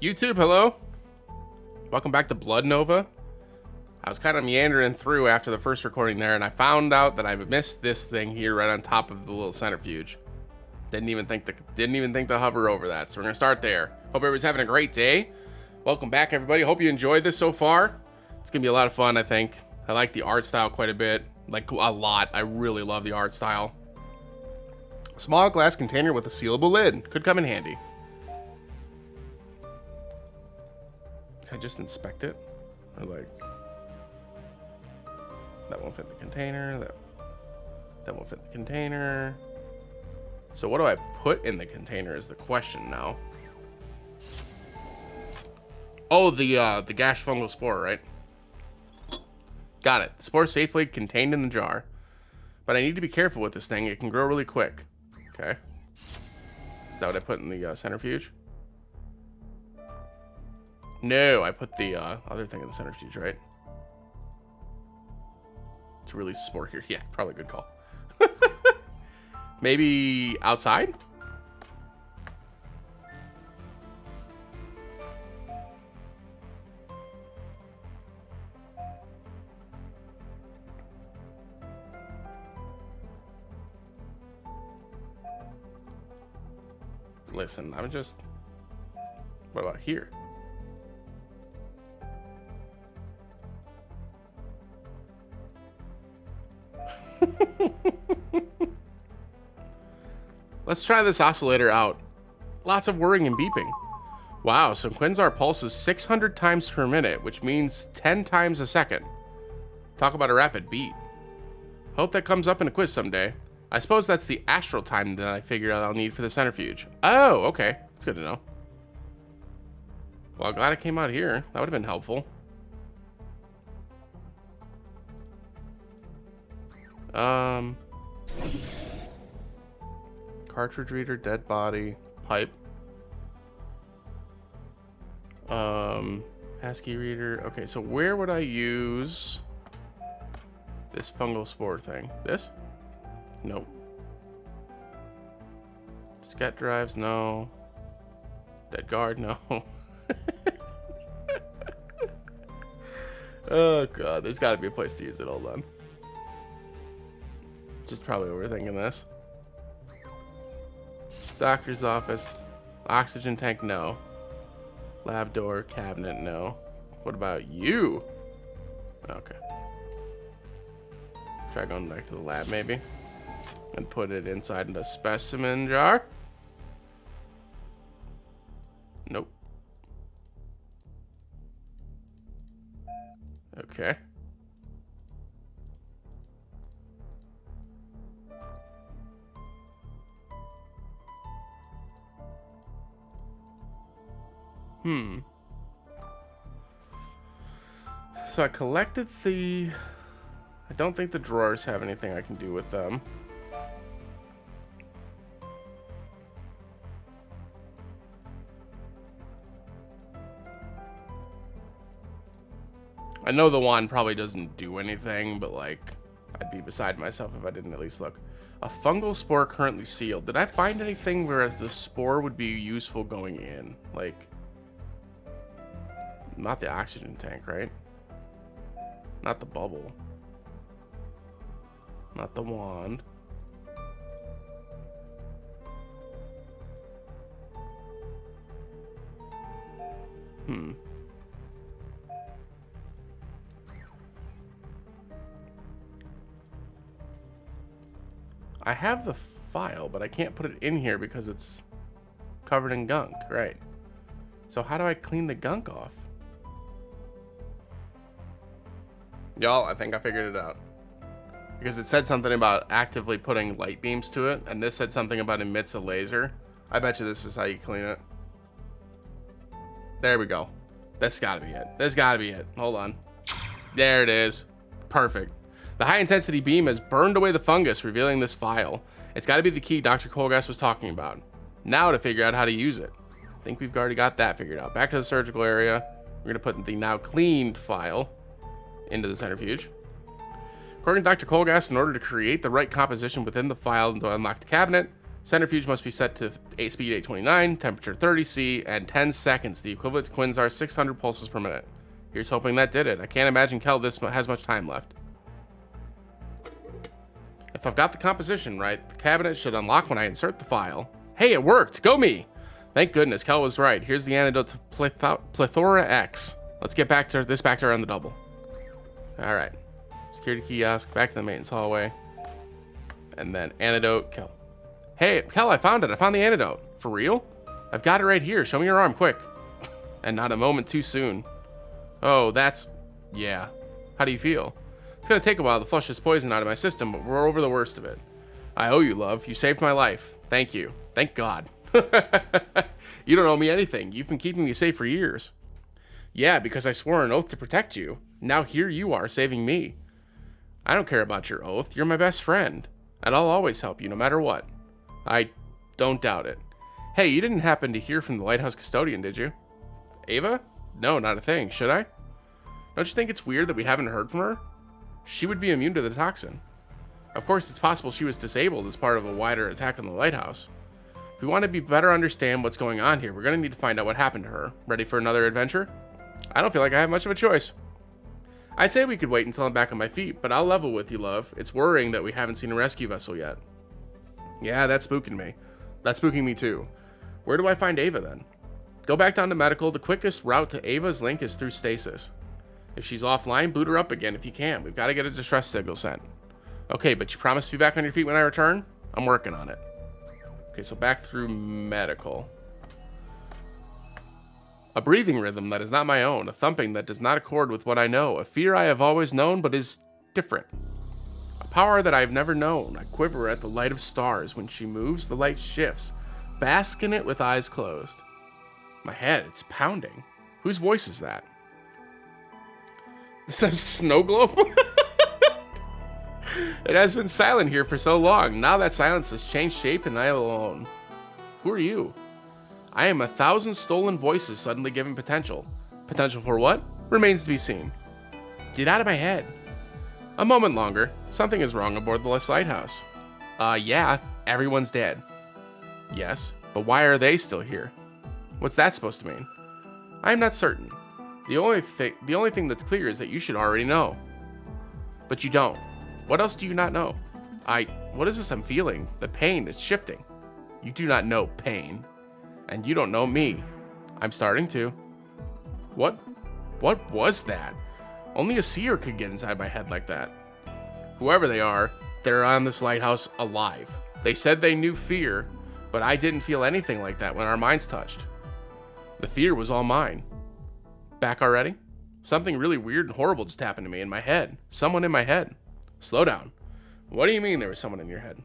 YouTube, hello. Welcome back to Blood Nova. I was kind of meandering through after the first recording there, and I found out that I missed this thing here right on top of the little centrifuge. Didn't even think to hover over that. So we're gonna start there. Hope everybody's having a great day. Welcome back, everybody. Hope you enjoyed this so far. It's gonna be a lot of fun, I think. I like the art style quite a bit, like a lot. I really love the art style. A small glass container with a sealable lid could come in handy. Can I just inspect it? Or like, that won't fit the container, that won't fit the container. So what do I put in the container is the question now. Oh, the gash fungal spore, right? Got it. The spore safely contained in the jar. But I need to be careful with this thing. It can grow really quick. Okay. Is that what I put in the centrifuge? No, I put the other thing in the centrifuge, right? To release spore here. Yeah, probably a good call. Maybe outside? Listen, I'm just... What about here? Let's try this oscillator out. Lots of whirring and beeping. Wow, so Quinzar pulses 600 times per minute, which means 10 times a second. Talk about a rapid beat. Hope that comes up in a quiz someday. I suppose that's the astral time that I figured out I'll need for the centrifuge. Oh, okay. That's good to know. Well, glad it came out here. That would have been helpful. Cartridge reader, dead body, pipe. ASCII reader. Okay, so where would I use this fungal spore thing? This? Nope. Scat drives, no. Dead guard, no. Oh god, there's gotta be a place to use it. Hold on. Just probably overthinking this. Doctor's office. Oxygen tank, no. Lab door, cabinet, no. What about you? Okay. Try going back to the lab, maybe. And put it inside a specimen jar. Nope. Okay. So I collected the... I don't think the drawers have anything I can do with them. I know the wand probably doesn't do anything, but like, I'd be beside myself if I didn't at least look. A fungal spore currently sealed. Did I find anything where the spore would be useful going in? Like... Not the oxygen tank, right? Not the bubble. Not the wand. I have the file, but I can't put it in here because it's covered in gunk, right? So how do I clean the gunk off? Y'all, I think I figured it out. Because it said something about actively putting light beams to it, and this said something about emits a laser. I bet you this is how you clean it. There we go. That's gotta be it. That's gotta be it. Hold on. There it is. Perfect. The high intensity beam has burned away the fungus, revealing this file. It's gotta be the key Dr. Colgas was talking about. Now to figure out how to use it. I think we've already got that figured out. Back to the surgical area. We're gonna put the now cleaned file into the centrifuge. According to Dr. Colgas, in order to create the right composition within the file and to unlock the cabinet, Centrifuge must be set to speed 829, temperature 30 C, and 10 seconds, the equivalent to Quinzar's 600 pulses per minute. Here's hoping that did it. I can't imagine Kel has much time left. If I've got the composition right, the cabinet should unlock when I insert the file. Hey, it worked! Go me! Thank goodness, Kel was right. Here's the antidote to Plethora X. Let's get back to her on the double. Alright. Security kiosk, back to the maintenance hallway. And then antidote, Kel. Hey, Kel, I found it. I found the antidote. For real? I've got it right here. Show me your arm, quick. And not a moment too soon. Oh, yeah. How do you feel? It's gonna take a while to flush this poison out of my system, but we're over the worst of it. I owe you, love. You saved my life. Thank you. Thank God. You don't owe me anything. You've been keeping me safe for years. Yeah, because I swore an oath to protect you. Now here you are, saving me. I don't care about your oath. You're my best friend. And I'll always help you, no matter what. I don't doubt it. Hey, you didn't happen to hear from the lighthouse custodian, did you? Ava? No, not a thing. Should I? Don't you think it's weird that we haven't heard from her? She would be immune to the toxin. Of course, it's possible she was disabled as part of a wider attack on the lighthouse. If we want to better understand what's going on here, we're going to need to find out what happened to her. Ready for another adventure? I don't feel like I have much of a choice. I'd say we could wait until I'm back on my feet, but I'll level with you, love. It's worrying that we haven't seen a rescue vessel yet. Yeah, that's spooking me. That's spooking me too. Where do I find Ava then? Go back down to medical. The quickest route to Ava's link is through stasis. If she's offline, boot her up again if you can. We've got to get a distress signal sent. Okay, but you promise to be back on your feet when I return? I'm working on it. Okay, so back through medical. A breathing rhythm that is not my own. A thumping that does not accord with what I know. A fear I have always known but is different. A power that I have never known. I quiver at the light of stars. When she moves, the light shifts. Bask in it with eyes closed. My head, it's pounding. Whose voice is that? Is that a snow globe? It has been silent here for so long. Now that silence has changed shape and I am alone. Who are you? I am 1,000 stolen voices suddenly given potential. Potential for what? Remains to be seen. Get out of my head. A moment longer. Something is wrong aboard the lighthouse. Yeah, everyone's dead. Yes, but why are they still here? What's that supposed to mean? I am not certain. The only thing that's clear is that you should already know. But you don't. What else do you not know? What is this I'm feeling? The pain is shifting. You do not know pain. And you don't know me. I'm starting to. What was that? Only a seer could get inside my head like that. Whoever they are, they're on this lighthouse alive. They said they knew fear, but I didn't feel anything like that when our minds touched. The fear was all mine. Back already? Something really weird and horrible just happened to me in my head. Someone in my head. Slow down. What do you mean there was someone in your head?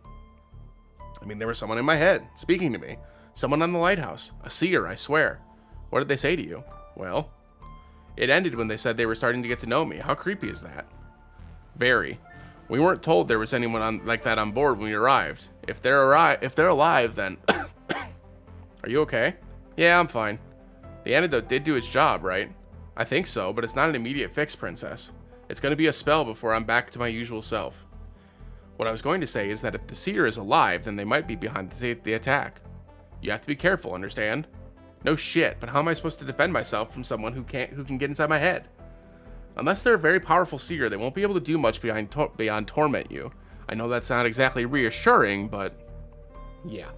I mean, there was someone in my head, speaking to me. Someone on the lighthouse. A seer, I swear. What did they say to you? Well, it ended when they said they were starting to get to know me. How creepy is that? Very. We weren't told there was anyone like that on board when we arrived. If they're alive, then... Are you okay? Yeah, I'm fine. The antidote did do its job, right? I think so, but it's not an immediate fix, Princess. It's going to be a spell before I'm back to my usual self. What I was going to say is that if the seer is alive, then they might be behind the attack. You have to be careful, understand? No shit, but how am I supposed to defend myself from someone who can get inside my head? Unless they're a very powerful seer, they won't be able to do much beyond torment you. I know that's not exactly reassuring, but yeah.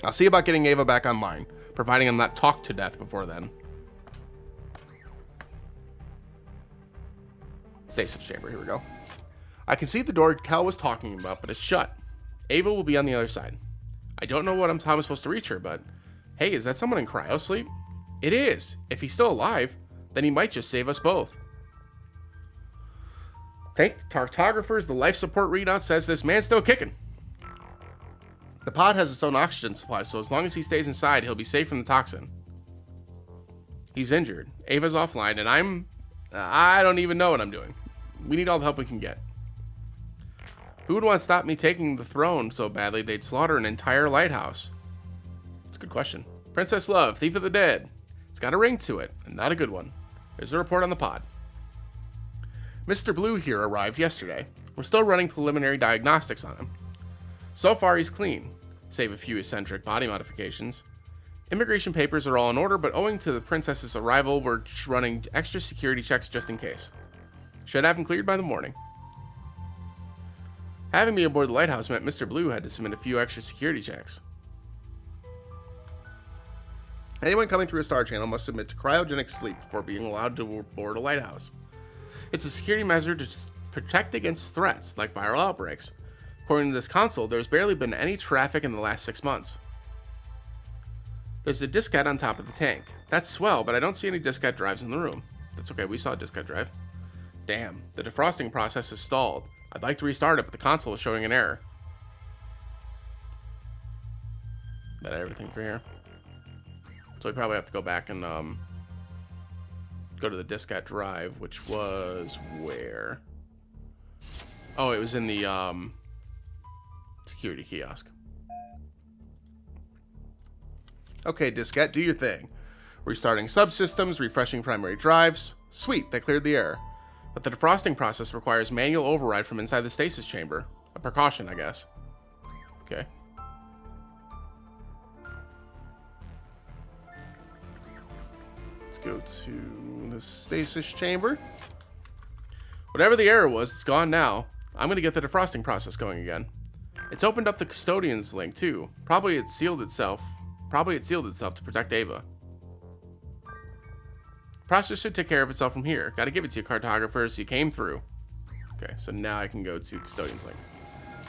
I'll see about getting Ava back online, providing I'm not talked to death before then. Stasis chamber, here we go. I can see the door Cal was talking about, but it's shut. Ava will be on the other side. I don't know how I'm supposed to reach her, but hey, is that someone in cryosleep? It is. If he's still alive, then he might just save us both. Thank the cartographers, the life support readout says this man's still kicking. The pod has its own oxygen supply, so as long as he stays inside, he'll be safe from the toxin. He's injured. Ava's offline, and I don't even know what I'm doing. We need all the help we can get. Who would want to stop me taking the throne so badly they'd slaughter an entire lighthouse? That's a good question. Princess Love, Thief of the Dead. It's got a ring to it, and not a good one. There's a report on the pod. Mr. Blue here arrived yesterday. We're still running preliminary diagnostics on him. So far, he's clean. save a few eccentric body modifications. Immigration papers are all in order, but owing to the princess's arrival, we're running extra security checks just in case. Should have them cleared by the morning. Having me aboard the lighthouse meant Mr. Blue had to submit a few extra security checks. Anyone coming through a star channel must submit to cryogenic sleep before being allowed to board a lighthouse. It's a security measure to protect against threats like viral outbreaks. According to this console, there's barely been any traffic in the last 6 months. There's a diskette on top of the tank. That's swell, but I don't see any diskette drives in the room. That's okay, we saw a diskette drive. Damn, the defrosting process is stalled. I'd like to restart it, but the console is showing an error. Is that everything for here? So we probably have to go back and go to the diskette drive, which was where? Oh, it was in the security kiosk. Okay, diskette, do your thing. Restarting subsystems, refreshing primary drives. Sweet, that cleared the error. But the defrosting process requires manual override from inside the stasis chamber. A precaution, I guess. Okay. Let's go to the stasis chamber. Whatever the error was, it's gone now. I'm going to get the defrosting process going again. It's opened up the custodian's link, too. Probably it sealed itself to protect Ava. Process should take care of itself from here. Gotta give it to you, cartographers. You came through. Okay, so now I can go to Custodian's Link.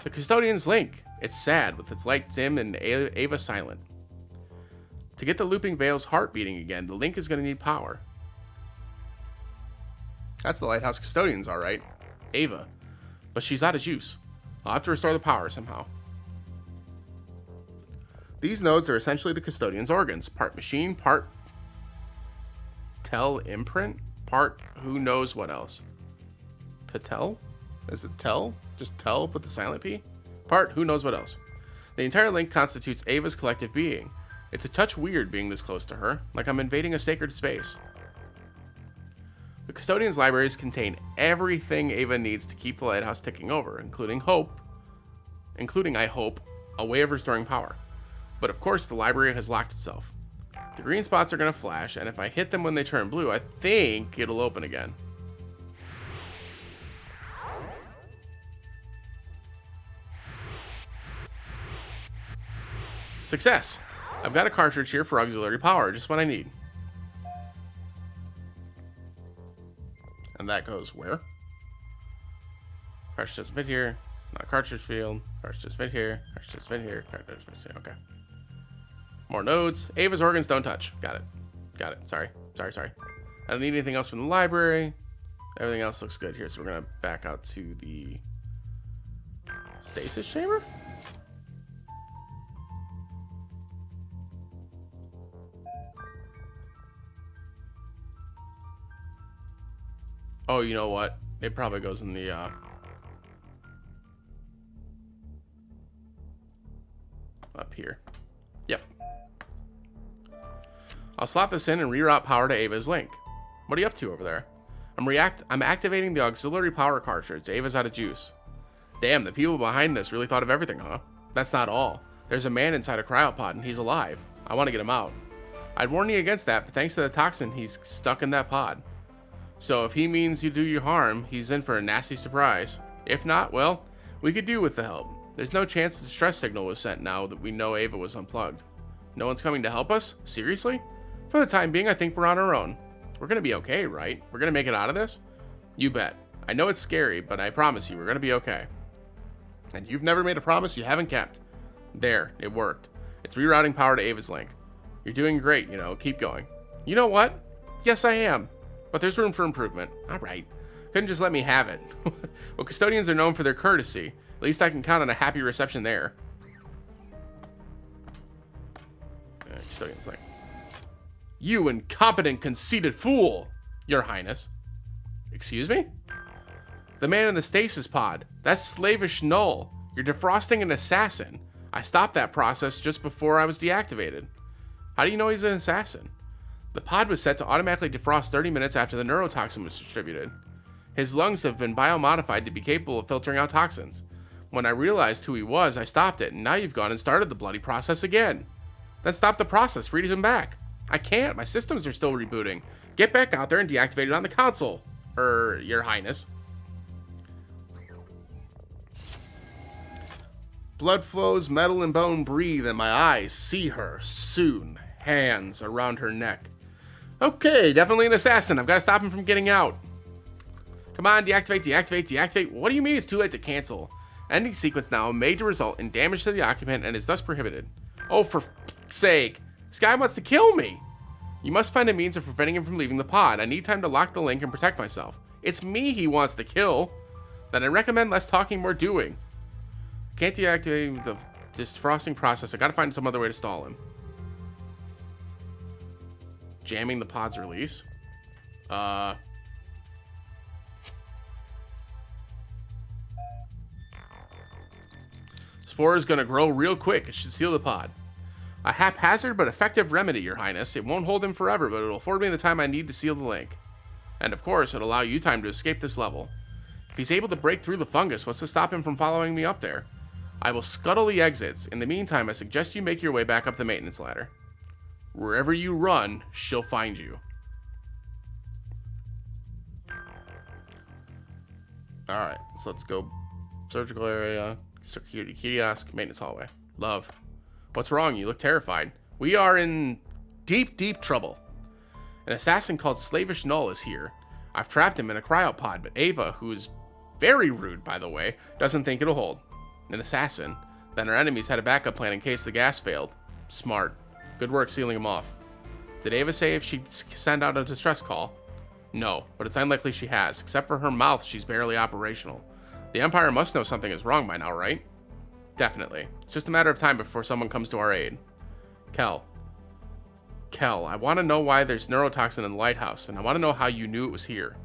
The Custodian's Link. It's sad, with its light dim and Ava silent. To get the looping veil's heart beating again, the link is gonna need power. That's the lighthouse custodians, alright. Ava. But she's out of juice. I'll have to restore the power somehow. These nodes are essentially the custodian's organs. Part machine, part Tell imprint, part who knows what else. Patel? Is it tell? Just tell, but the silent P? Part who knows what else. The entire link constitutes Ava's collective being. It's a touch weird being this close to her, like I'm invading a sacred space. The custodian's libraries contain everything Ava needs to keep the lighthouse ticking over, including, I hope, a way of restoring power. But of course, the library has locked itself. The green spots are going to flash, and if I hit them when they turn blue, I think it'll open again. Success! I've got a cartridge here for auxiliary power, just what I need. And that goes where? Cartridge doesn't fit here. Not cartridge field. Cartridge doesn't fit here. Cartridge doesn't fit here. Cartridge doesn't fit here. Okay. More nodes. Ava's organs don't touch. Got it. Got it. Sorry. I don't need anything else from the library. Everything else looks good here. So we're going to back out to the stasis chamber. Oh, you know what? It probably goes in the up here. Yep. I'll slot this in and reroute power to Ava's link. What are you up to over there? I'm activating the auxiliary power cartridge. Ava's out of juice. Damn, the people behind this really thought of everything, huh? That's not all. There's a man inside a cryopod and he's alive. I want to get him out. I'd warn you against that, but thanks to the toxin, he's stuck in that pod. So if he means you do you harm, he's in for a nasty surprise. If not, well, we could do with the help. There's no chance the stress signal was sent now that we know Ava was unplugged. No one's coming to help us? Seriously? For the time being, I think we're on our own. We're gonna be okay, right? We're gonna make it out of this? You bet. I know it's scary, but I promise you, we're gonna be okay. And you've never made a promise you haven't kept. There, it worked. It's rerouting power to Ava's link. You're doing great, you know, keep going. You know what? Yes, I am. But there's room for improvement. All right. Couldn't just let me have it. Well, custodians are known for their courtesy. At least I can count on a happy reception there. Custodian's like, you incompetent, conceited fool, Your Highness. Excuse me? The man in the stasis pod. That's slavish null. You're defrosting an assassin. I stopped that process just before I was deactivated. How do you know he's an assassin? The pod was set to automatically defrost 30 minutes after the neurotoxin was distributed. His lungs have been biomodified to be capable of filtering out toxins. When I realized who he was, I stopped it, and now you've gone and started the bloody process again. Then stop the process, freeze him back. I can't, my systems are still rebooting. Get back out there and deactivate it on the console. Your Highness. Blood flows, metal and bone breathe, and my eyes see her soon. Hands around her neck. Okay, definitely an assassin. I've got to stop him from getting out. Come on, deactivate, deactivate, deactivate. What do you mean it's too late to cancel? Ending sequence now may result in damage to the occupant and is thus prohibited. Oh, for f***'s sake. This guy wants to kill me. You must find a means of preventing him from leaving the pod. I need time to lock the link and protect myself. It's me he wants to kill. Then I recommend less talking, more doing. Can't deactivate the defrosting process. I gotta find some other way to stall him. Jamming the pod's release. Spore is gonna grow real quick. It should seal the pod. A haphazard but effective remedy, Your Highness. It won't hold him forever, but it'll afford me the time I need to seal the link. And of course, it'll allow you time to escape this level. If he's able to break through the fungus, what's to stop him from following me up there? I will scuttle the exits. In the meantime, I suggest you make your way back up the maintenance ladder. Wherever you run, she'll find you. Alright, so let's go. Surgical area, security kiosk, maintenance hallway. Love. What's wrong? You look terrified. We are in deep, deep trouble. An assassin called Slavish Null is here. I've trapped him in a cryopod, but Ava, who is very rude, by the way, doesn't think it'll hold. An assassin. Then our enemies had a backup plan in case the gas failed. Smart. Good work sealing him off. Did Ava say if she'd send out a distress call? No, but it's unlikely she has. Except for her mouth, she's barely operational. The Empire must know something is wrong by now, right? Definitely. It's just a matter of time before someone comes to our aid. Kel, I want to know why there's neurotoxin in the lighthouse, and I want to know how you knew it was here.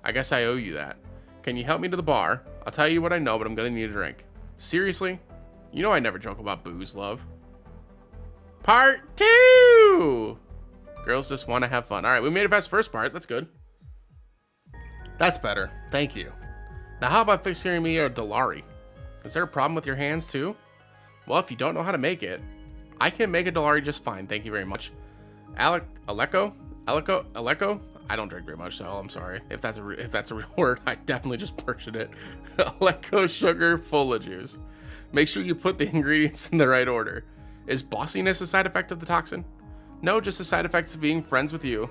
I guess I owe you that. Can you help me to the bar? I'll tell you what I know, but I'm going to need a drink. Seriously? You know I never joke about booze, love. Part 2! Girls just want to have fun. Alright, we made it past the first part. That's good. That's better. Thank you. Now how about fixing me a Dolari? Is there a problem with your hands too? Well, if you don't know how to make it, I can make a Dolari just fine. Thank you very much. Aleko? I don't drink very much, so I'm sorry. If that's a real word, I definitely just purchased it. Aleko sugar full of juice. Make sure you put the ingredients in the right order. Is bossiness a side effect of the toxin? No, just a side effect of being friends with you.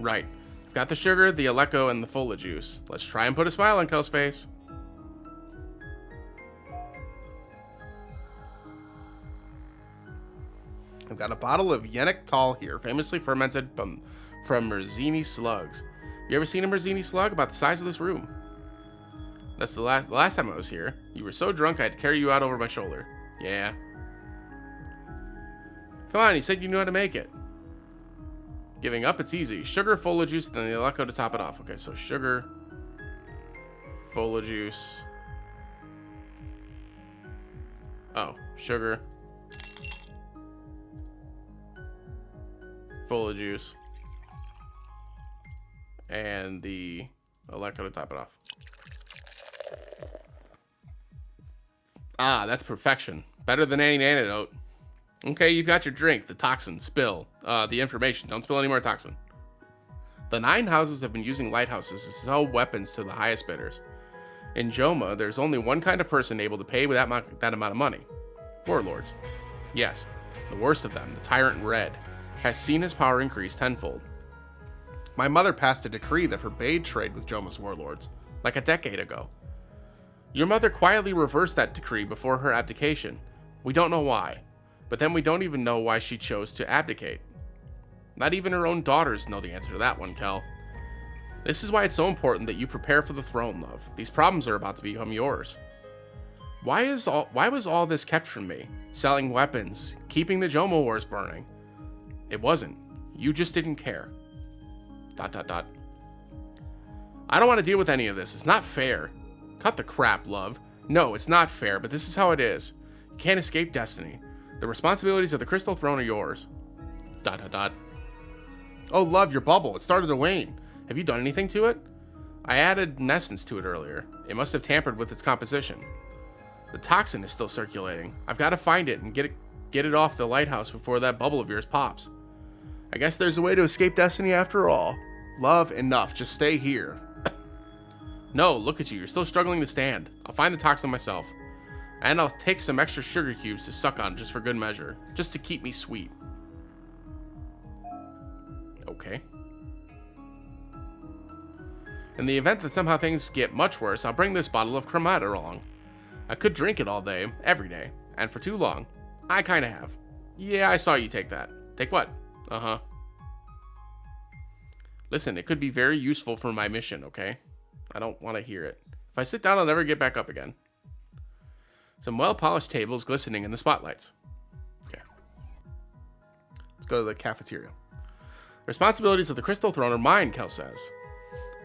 Right. I've got the sugar, the Aleko, and the full juice. Let's try and put a smile on Kel's face. I've got a bottle of Yenik Tal here, famously fermented from Merzini slugs. You ever seen a Merzini slug about the size of this room? That's the last time I was here. You were so drunk I had to carry you out over my shoulder. Yeah. Come on, you said you knew how to make it. Giving up, it's easy. Sugar, Fola juice, then the Aleko to top it off. Okay, so sugar, Fola juice. Oh, sugar, Fola juice, and the Aleko to top it off. Ah, that's perfection. Better than any antidote. Okay, you've got your drink, the toxin, spill. The information, don't spill any more toxin. The 9 houses have been using lighthouses to sell weapons to the highest bidders. In Joma, there's only one kind of person able to pay with that amount of money. Warlords. Yes, the worst of them, the Tyrant Red, has seen his power increase tenfold. My mother passed a decree that forbade trade with Joma's warlords, like a decade ago. Your mother quietly reversed that decree before her abdication. We don't know why. But then we don't even know why she chose to abdicate. Not even her own daughters know the answer to that one, Kel. This is why it's so important that you prepare for the throne, love. These problems are about to become yours. Why was all this kept from me? Selling weapons, keeping the Joma wars burning. It wasn't. You just didn't care. ... I don't want to deal with any of this. It's not fair. Cut the crap, love. No, it's not fair, but this is how it is. You can't escape destiny. The responsibilities of the Crystal Throne are yours. ... Oh, love, your bubble. It started to wane. Have you done anything to it? I added an essence to it earlier. It must have tampered with its composition. The toxin is still circulating. I've got to find it and get it off the lighthouse before that bubble of yours pops. I guess there's a way to escape destiny after all. Love, enough. Just stay here. No, look at you. You're still struggling to stand. I'll find the toxin myself. And I'll take some extra sugar cubes to suck on just for good measure. Just to keep me sweet. Okay. In the event that somehow things get much worse, I'll bring this bottle of Chromata along. I could drink it all day, every day, and for too long. I kinda have. Yeah, I saw you take that. Take what? Uh-huh. Listen, it could be very useful for my mission, okay? I don't want to hear it. If I sit down, I'll never get back up again. Some well-polished tables glistening in the spotlights. Okay. Let's go to the cafeteria. The responsibilities of the Crystal Throne are mine, Kel says.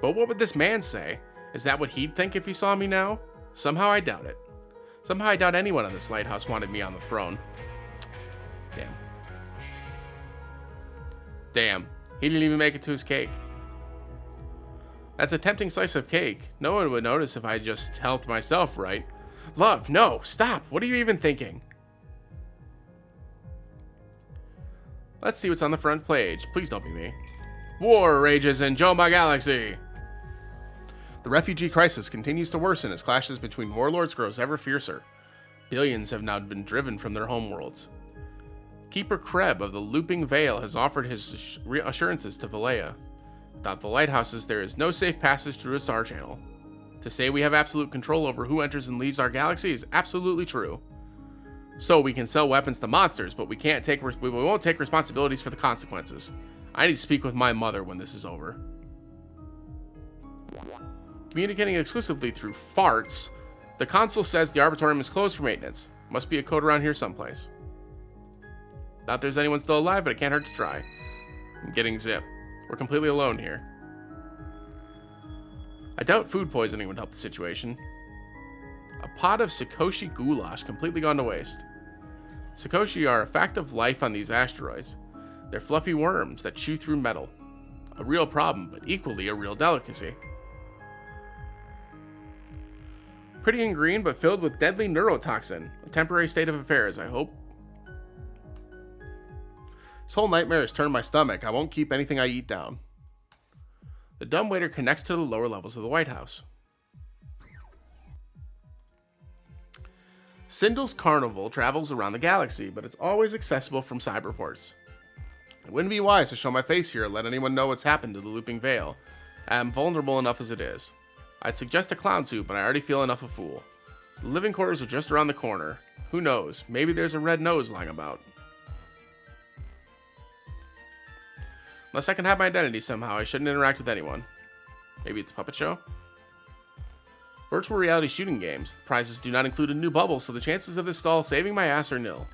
But what would this man say? Is that what he'd think if he saw me now? Somehow I doubt it. Somehow I doubt anyone on this lighthouse wanted me on the throne. Damn. Damn. He didn't even make it to his cake. That's a tempting slice of cake. No one would notice if I just helped myself, right? Love, no, stop. What are you even thinking? Let's see what's on the front page. Please don't be me. War rages in Joma Galaxy. The refugee crisis continues to worsen as clashes between warlords grows ever fiercer. Billions have now been driven from their homeworlds. Keeper Kreb of the Looping Veil has offered his assurances to Valea. Without the lighthouses, there is no safe passage through a star channel. To say we have absolute control over who enters and leaves our galaxy is absolutely true. So we can sell weapons to monsters, but we won't take responsibilities for the consequences. I need to speak with my mother when this is over. Communicating exclusively through farts, the console says the Arbitorium is closed for maintenance. Must be a code around here someplace. Doubt there's anyone still alive, but it can't hurt to try. I'm getting zip. We're completely alone here. I doubt food poisoning would help the situation. A pot of Sakoshi goulash completely gone to waste. Sakoshi are a fact of life on these asteroids. They're fluffy worms that chew through metal. A real problem, but equally a real delicacy. Pretty and green, but filled with deadly neurotoxin. A temporary state of affairs, I hope. This whole nightmare has turned my stomach. I won't keep anything I eat down. The dumbwaiter connects to the lower levels of the White House. Sindel's Carnival travels around the galaxy, but it's always accessible from cyberports. It wouldn't be wise to show my face here and let anyone know what's happened to the Looping Veil. I'm vulnerable enough as it is. I'd suggest a clown suit, but I already feel enough a fool. The living quarters are just around the corner. Who knows? Maybe there's a red nose lying about. Unless I can have my identity somehow, I shouldn't interact with anyone. Maybe it's a puppet show? Virtual reality shooting games. The prizes do not include a new bubble, so the chances of this stall saving my ass are nil.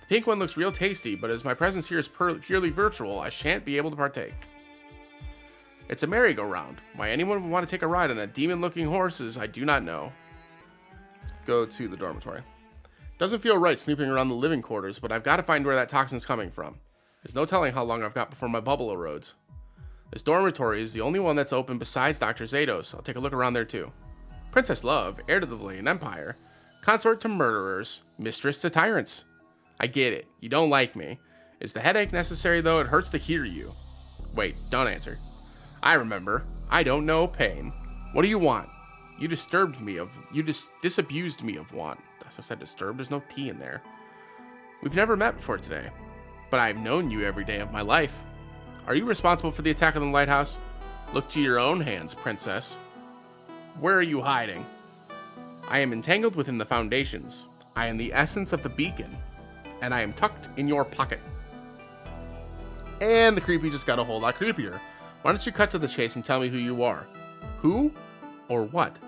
The pink one looks real tasty, but as my presence here is purely virtual, I shan't be able to partake. It's a merry-go-round. Why anyone would want to take a ride on a demon-looking horses, I do not know. Let's go to the dormitory. Doesn't feel right snooping around the living quarters, but I've got to find where that toxin's coming from. There's no telling how long I've got before my bubble erodes. This dormitory is the only one that's open besides Dr. Zados. I'll take a look around there too. Princess Love, heir to the Valerian Empire, consort to murderers, mistress to tyrants. I get it. You don't like me. Is the headache necessary though? It hurts to hear you. Wait, don't answer. I remember. I don't know pain. What do you want? You disabused me of want. I said disturbed. There's no T in there. We've never met before today, but I've known you every day of my life. Are you responsible for the attack on the lighthouse? Look to your own hands, princess. Where are you hiding? I am entangled within the foundations. I am the essence of the beacon, and I am tucked in your pocket. And the creepy just got a whole lot creepier. Why don't you cut to the chase and tell me who you are? Who or what?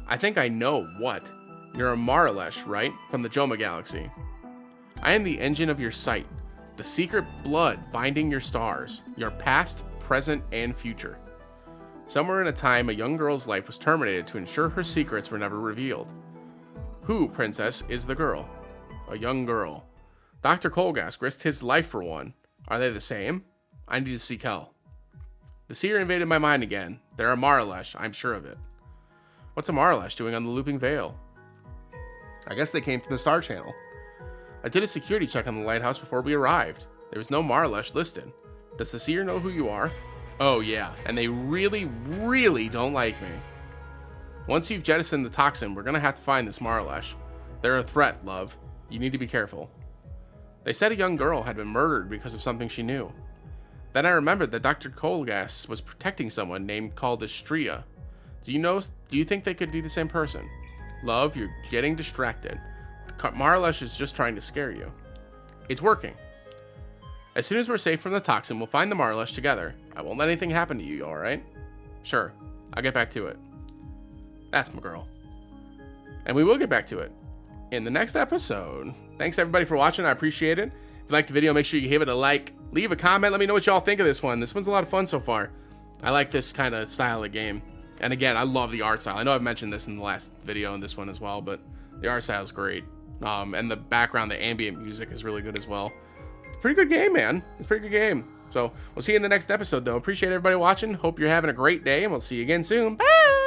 I think I know what. You're a Maralesh, right? From the Joma Galaxy. I am the engine of your sight, the secret blood binding your stars, your past, present, and future. Somewhere in a time, a young girl's life was terminated to ensure her secrets were never revealed. Who, princess, is the girl? A young girl. Dr. Colgask risked his life for one. Are they the same? I need to seek help. The seer invaded my mind again. They're a Maralesh, I'm sure of it. What's a Marlash doing on the Looping Veil? I guess they came from the Star Channel. I did a security check on the lighthouse before we arrived. There was no Marlash listed. Does the seer know who you are? Oh yeah, and they really, really don't like me. Once you've jettisoned the toxin, we're gonna have to find this Marlash. They're a threat, love. You need to be careful. They said a young girl had been murdered because of something she knew. Then I remembered that Dr. Colgas was protecting someone named called Estria. Do you think they could be the same person? Love, you're getting distracted. Marlash is just trying to scare you. It's working. As soon as we're safe from the toxin, we'll find the Marlash together. I won't let anything happen to you, alright? Sure, I'll get back to it. That's my girl. And we will get back to it in the next episode. Thanks everybody for watching, I appreciate it. If you liked the video, make sure you give it a like. Leave a comment, let me know what y'all think of this one. This one's a lot of fun so far. I like this kind of style of game. And again, I love the art style. I know I've mentioned this in the last video and this one as well, but the art style is great. And the background, the ambient music is really good as well. It's a pretty good game, man. It's a pretty good game. So we'll see you in the next episode, though. Appreciate everybody watching. Hope you're having a great day, and we'll see you again soon. Bye!